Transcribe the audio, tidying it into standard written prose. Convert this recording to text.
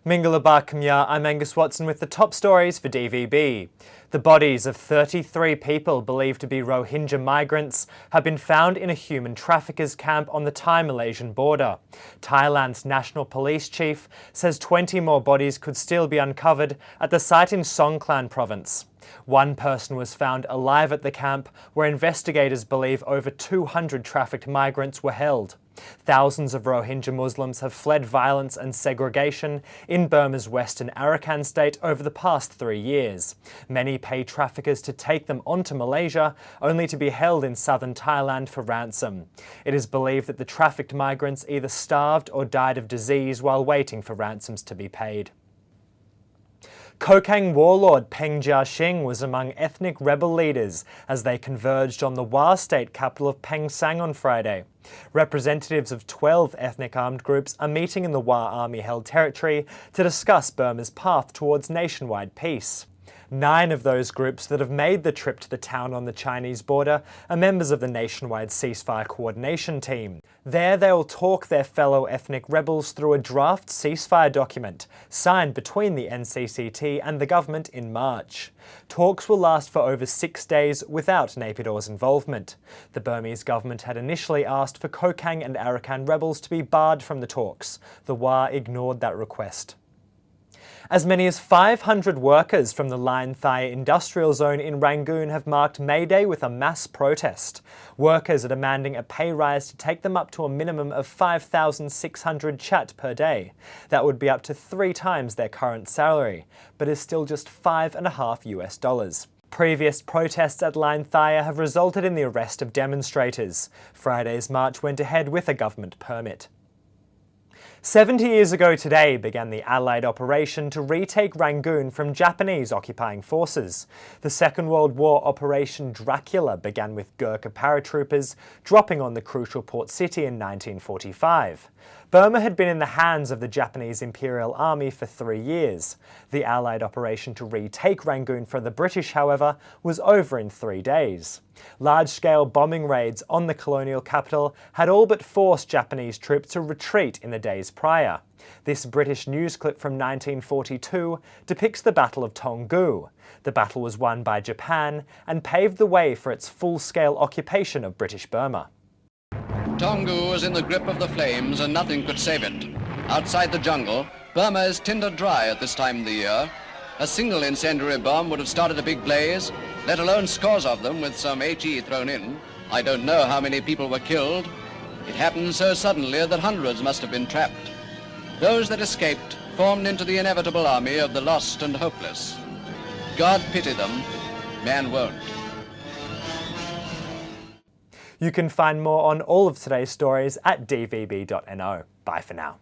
Mingala Kamya, I'm Angus Watson with the top stories for DVB. The bodies of 33 people believed to be Rohingya migrants have been found in a human traffickers camp on the Thai-Malaysian border. Thailand's national police chief says 20 more bodies could still be uncovered at the site in Songkhlan province. One person was found alive at the camp, where investigators believe over 200 trafficked migrants were held. Thousands of Rohingya Muslims have fled violence and segregation in Burma's western Arakan state over the past 3 years. Many pay traffickers to take them onto Malaysia, only to be held in southern Thailand for ransom. It is believed that the trafficked migrants either starved or died of disease while waiting for ransoms to be paid. Kokang warlord Panghsang was among ethnic rebel leaders as they converged on the Wa state capital of Panghsang on Friday. Representatives of 12 ethnic armed groups are meeting in the Wa army-held territory to discuss Burma's path towards nationwide peace. 9 of those groups that have made the trip to the town on the Chinese border are members of the nationwide ceasefire coordination team. There they will talk their fellow ethnic rebels through a draft ceasefire document signed between the NCCT and the government in March. Talks will last for over 6 days without Naypyidar's involvement. The Burmese government had initially asked for Kokang and Arakan rebels to be barred from the talks. The Wa ignored that request. As many as 500 workers from the Hlaing Tharyar industrial zone in Rangoon have marked May Day with a mass protest. Workers are demanding a pay rise to take them up to a minimum of 5,600 kyat per day. That would be up to 3 times their current salary, but is still just $5.50. Previous protests at Hlaing Tharyar have resulted in the arrest of demonstrators. Friday's march went ahead with a government permit. 70 years ago today began the Allied operation to retake Rangoon from Japanese occupying forces. The Second World War Operation Dracula began with Gurkha paratroopers dropping on the crucial port city in 1945. Burma had been in the hands of the Japanese Imperial Army for 3 years. The Allied operation to retake Rangoon from the British, however, was over in 3 days. Large-scale bombing raids on the colonial capital had all but forced Japanese troops to retreat in the days prior. This British news clip from 1942 depicts the Battle of Toungoo. The battle was won by Japan and paved the way for its full-scale occupation of British Burma. Toungoo was in the grip of the flames and nothing could save it. Outside the jungle, Burma is tinder dry at this time of the year. A single incendiary bomb would have started a big blaze, let alone scores of them with some HE thrown in. I don't know how many people were killed. It happened so suddenly that hundreds must have been trapped. Those that escaped formed into the inevitable army of the lost and hopeless. God pity them, man won't. You can find more on all of today's stories at dvb.no. Bye for now.